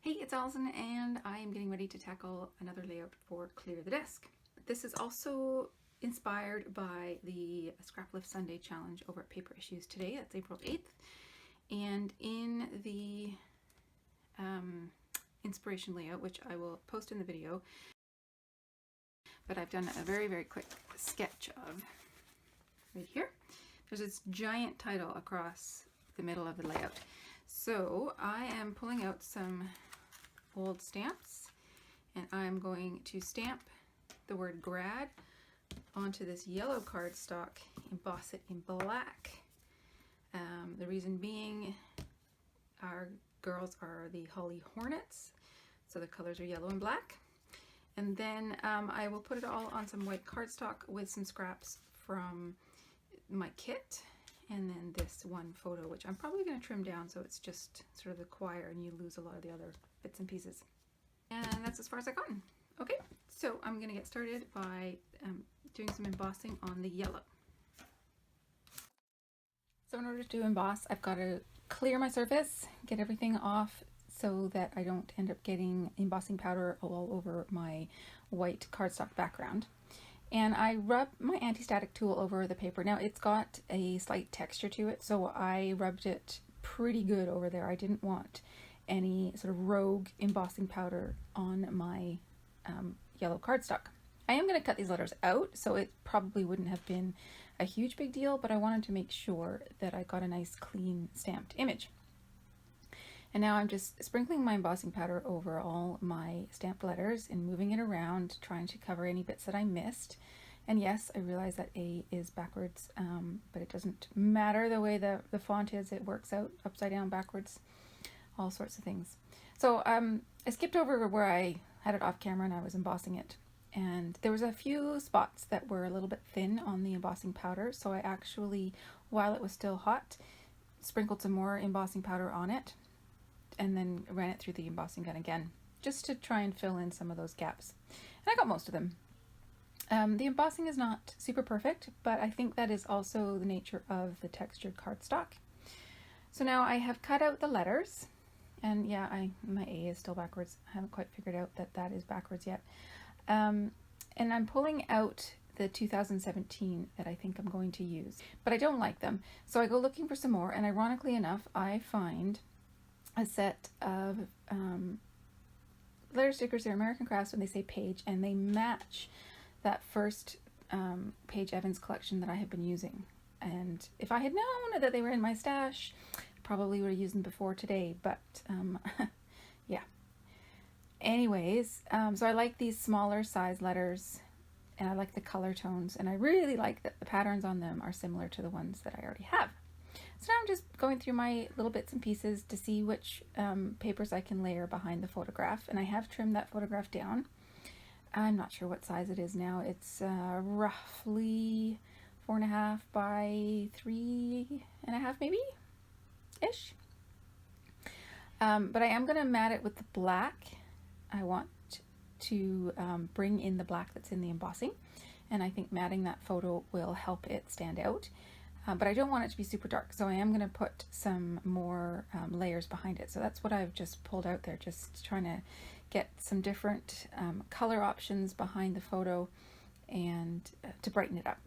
Hey, it's Alison and I am getting ready to tackle another layout for Clear the Desk. This is also inspired by the Scrap Lift Sunday challenge over at Paper Issues today. That's April 8th. And in the inspiration layout, which I will post in the video, but I've done a very, very quick sketch of right here. There's this giant title across the middle of the layout. So I am pulling out some old stamps and I'm going to stamp the word Grad onto this yellow cardstock, emboss it in black. The reason being our girls are the Holly Hornets, so the colors are yellow and black. And then I will put it all on some white cardstock with some scraps from my kit, and then this one photo, which I'm probably going to trim down so it's just sort of the choir and you lose a lot of the other bits and pieces. And that's as far as I've gotten. Okay, so I'm going to get started by doing some embossing on the yellow. So in order to emboss, I've got to clear my surface, get everything off so that I don't end up getting embossing powder all over my white cardstock background. And I rub my anti-static tool over the paper. Now it's got a slight texture to it, so I rubbed it pretty good over there. I didn't want any sort of rogue embossing powder on my yellow cardstock. I am going to cut these letters out, so it probably wouldn't have been a huge big deal, but I wanted to make sure that I got a nice clean stamped image. And now I'm just sprinkling my embossing powder over all my stamped letters and moving it around, trying to cover any bits that I missed. And yes, I realize that A is backwards, but it doesn't matter the way the font is. It works out upside down, backwards, all sorts of things. So I skipped over where I had it off camera and I was embossing it. And there was a few spots that were a little bit thin on the embossing powder. So I actually, while it was still hot, sprinkled some more embossing powder on it and then ran it through the embossing gun again, just to try and fill in some of those gaps. And I got most of them. The embossing is not super perfect, but I think that is also the nature of the textured cardstock. So now I have cut out the letters, and yeah, my A is still backwards. I haven't quite figured out that that is backwards yet. And I'm pulling out the 2017 that I think I'm going to use, but I don't like them. So I go looking for some more, and ironically enough, I find a set of letter stickers. They're American Crafts when they say Page, and they match that first Paige Evans collection that I have been using. And if I had known that they were in my stash, I probably would have used them before today, but yeah. Anyways, so I like these smaller size letters, and I like the color tones, and I really like that the patterns on them are similar to the ones that I already have. So now I'm just going through my little bits and pieces to see which papers I can layer behind the photograph, and I have trimmed that photograph down. I'm not sure what size it is now. It's roughly 4.5 by 3.5 maybe ish. But I am going to mat it with the black. I want to bring in the black that's in the embossing, and I think matting that photo will help it stand out. But I don't want it to be super dark, so I am going to put some more layers behind it. So that's what I've just pulled out there, just trying to get some different color options behind the photo and to brighten it up.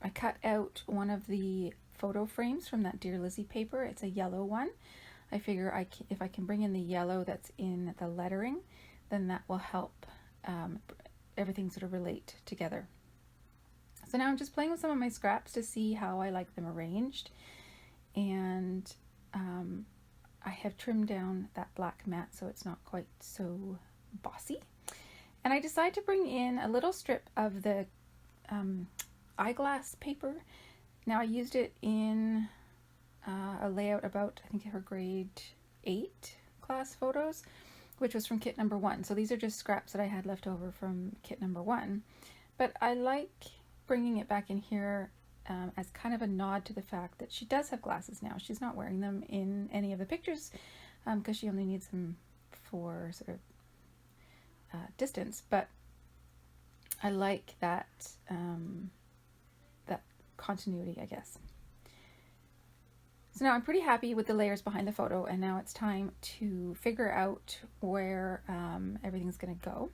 I cut out one of the photo frames from that Dear Lizzie paper. It's a yellow one. I figure if I can bring in the yellow that's in the lettering, then that will help everything sort of relate together. So now I'm just playing with some of my scraps to see how I like them arranged, and I have trimmed down that black mat so it's not quite so bossy. And I decided to bring in a little strip of the eyeglass paper. Now I used it in a layout about, I think, her grade 8 class photos, which was from kit number 1. So these are just scraps that I had left over from kit number 1. But I like bringing it back in here as kind of a nod to the fact that she does have glasses now. She's not wearing them in any of the pictures because she only needs them for sort of distance, but I like that that continuity, I guess. So now I'm pretty happy with the layers behind the photo, and now it's time to figure out where everything's going to go.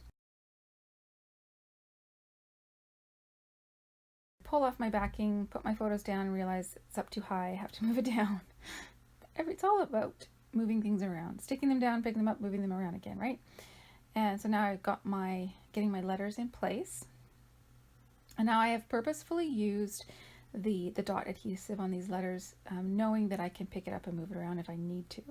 Pull off my backing, put my photos down, and realize it's up too high. I have to move it down. It's all about moving things around, sticking them down, picking them up, moving them around again, right? And so now I've got getting my letters in place. And now I have purposefully used the dot adhesive on these letters, knowing that I can pick it up and move it around if I need to.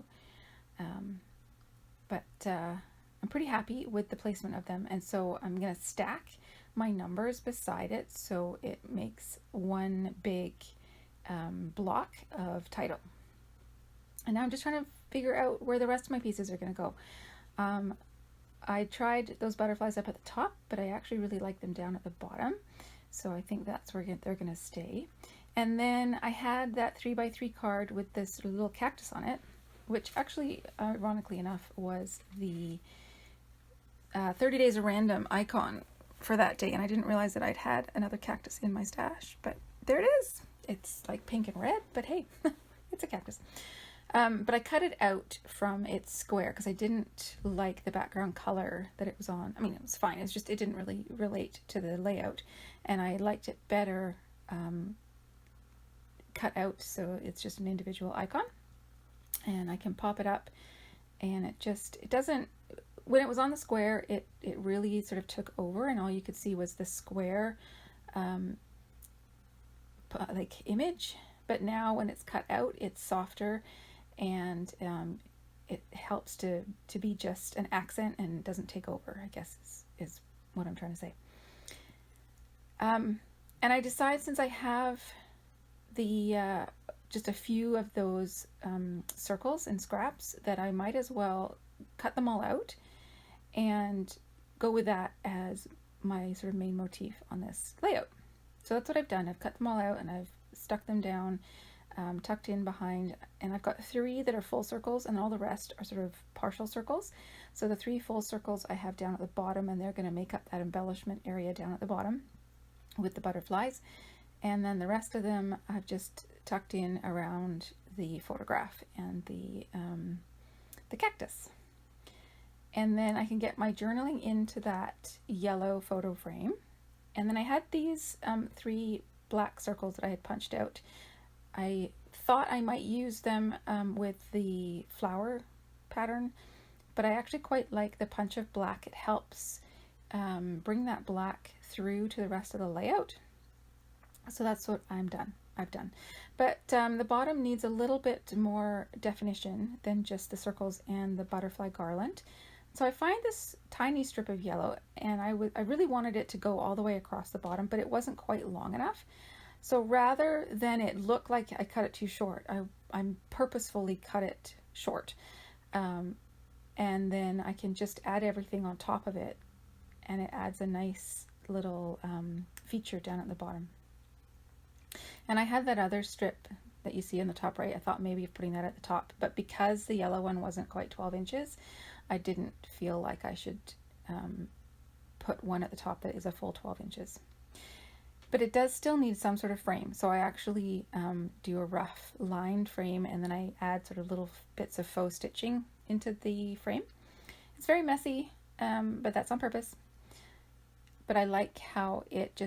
But I'm pretty happy with the placement of them, and so I'm going to stack my numbers beside it so it makes one big block of title. And now I'm just trying to figure out where the rest of my pieces are going to go. I tried those butterflies up at the top, but I actually really like them down at the bottom. So I think that's where they're going to stay. And then I had that 3x3 card with this little cactus on it, which actually, ironically enough, was the 30 Days of Random icon for that day. And I didn't realize that I'd had another cactus in my stash, but there it is. It's like pink and red, but hey, it's a cactus. But I cut it out from its square because I didn't like the background color that it was on. I mean, it was fine. It's just, it didn't really relate to the layout. And I liked it better cut out so it's just an individual icon. And I can pop it up, and it doesn't, when it was on the square, it really sort of took over, and all you could see was the square like image. But now when it's cut out, it's softer, and it helps to be just an accent and doesn't take over, I guess is what I'm trying to say. And I decide, since I have the just a few of those circles and scraps, that I might as well cut them all out and go with that as my sort of main motif on this layout. So that's what I've done. I've cut them all out and I've stuck them down, tucked in behind, and I've got 3 that are full circles and all the rest are sort of partial circles. So the 3 full circles I have down at the bottom, and they're going to make up that embellishment area down at the bottom with the butterflies. And then the rest of them I've just tucked in around the photograph and the cactus. And then I can get my journaling into that yellow photo frame. And then I had these 3 black circles that I had punched out. I thought I might use them with the flower pattern, but I actually quite like the punch of black. It helps bring that black through to the rest of the layout. So that's what I've done. But the bottom needs a little bit more definition than just the circles and the butterfly garland. So I find this tiny strip of yellow, and I really wanted it to go all the way across the bottom, but it wasn't quite long enough. So rather than it look like I cut it too short, I purposefully cut it short. And then I can just add everything on top of it, and it adds a nice little feature down at the bottom. And I had that other strip that you see in the top right. I thought maybe of putting that at the top, but because the yellow one wasn't quite 12 inches, I didn't feel like I should put one at the top that is a full 12 inches. But it does still need some sort of frame, so I actually do a rough lined frame, and then I add sort of little bits of faux stitching into the frame. It's very messy, but that's on purpose. But I like how it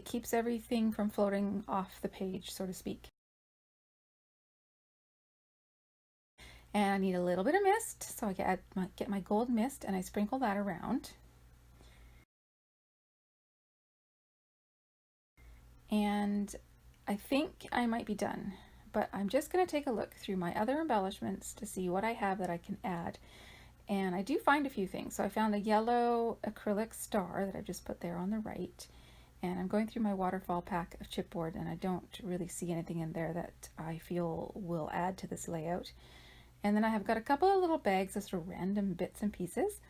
keeps everything from floating off the page, so to speak. And I need a little bit of mist, so I get my gold mist and I sprinkle that around. And I think I might be done, but I'm just going to take a look through my other embellishments to see what I have that I can add. And I do find a few things. So I found a yellow acrylic star that I've just put there on the right. And I'm going through my waterfall pack of chipboard, and I don't really see anything in there that I feel will add to this layout. And then I have got a couple of little bags of sort of random bits and pieces.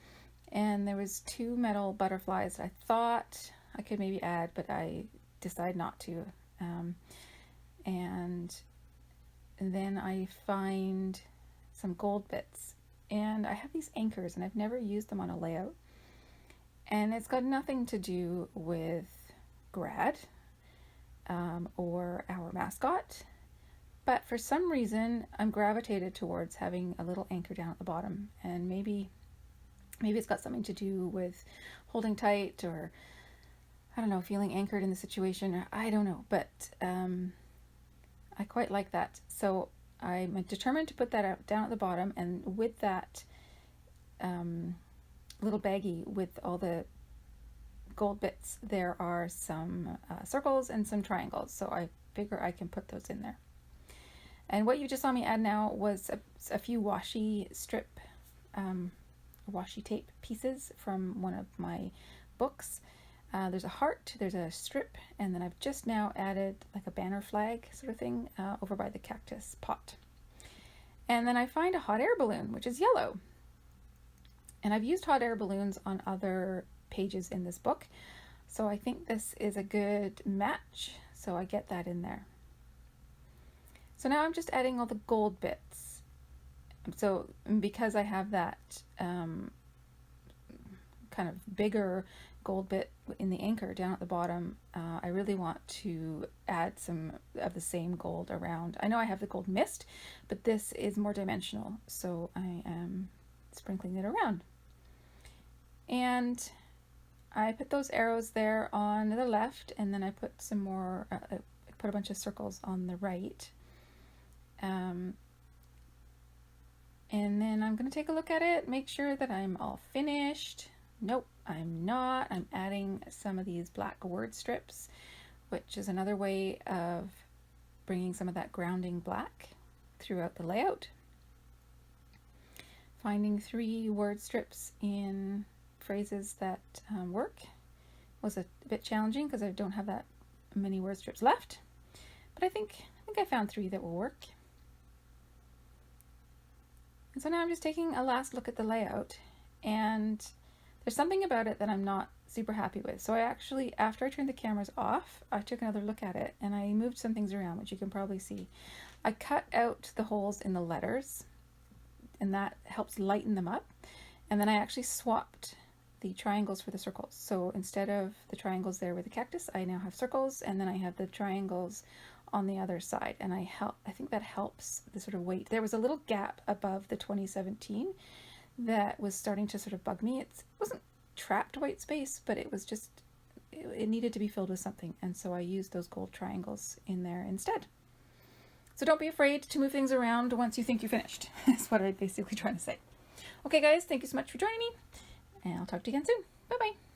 And there was 2 metal butterflies that I thought I could maybe add, but I decided not to. And then I find some gold bits. And I have these anchors, and I've never used them on a layout. And it's got nothing to do with Grad or our mascot, But for some reason, I'm gravitated towards having a little anchor down at the bottom, and maybe it's got something to do with holding tight, or I don't know, feeling anchored in the situation, or I don't know, but I quite like that. So I'm determined to put that down at the bottom, and with that little baggie with all the gold bits, there are some circles and some triangles, so I figure I can put those in there. And what you just saw me add now was a few washi tape pieces from one of my books. There's a heart, there's a strip, and then I've just now added like a banner flag sort of thing over by the cactus pot. And then I find a hot air balloon, which is yellow. And I've used hot air balloons on other pages in this book, so I think this is a good match, so I get that in there. So now I'm just adding all the gold bits. So because I have that kind of bigger gold bit in the anchor down at the bottom, I really want to add some of the same gold around. I know I have the gold mist, but this is more dimensional, so I am sprinkling it around. And I put those arrows there on the left, and then I put some more, I put a bunch of circles on the right. And then I'm going to take a look at it, make sure that I'm all finished. Nope, I'm not. I'm adding some of these black word strips, which is another way of bringing some of that grounding black throughout the layout. Finding 3 word strips in phrases that work was a bit challenging because I don't have that many word strips left, but I think I found 3 that will work. And so now I'm just taking a last look at the layout, and there's something about it that I'm not super happy with. So I actually, after I turned the cameras off, I took another look at it and I moved some things around, which you can probably see. I cut out the holes in the letters, and that helps lighten them up. And then I actually swapped the triangles for the circles. So instead of the triangles there with the cactus, I now have circles, and then I have the triangles on the other side, and I think that helps the sort of weight. There was a little gap above the 2017 that was starting to sort of bug me. It wasn't trapped white space, but it was just, it needed to be filled with something, and so I used those gold triangles in there instead. So don't be afraid to move things around once you think you're finished. That's what I'm basically trying to say. Okay guys, thank you so much for joining me, and I'll talk to you again soon. Bye bye.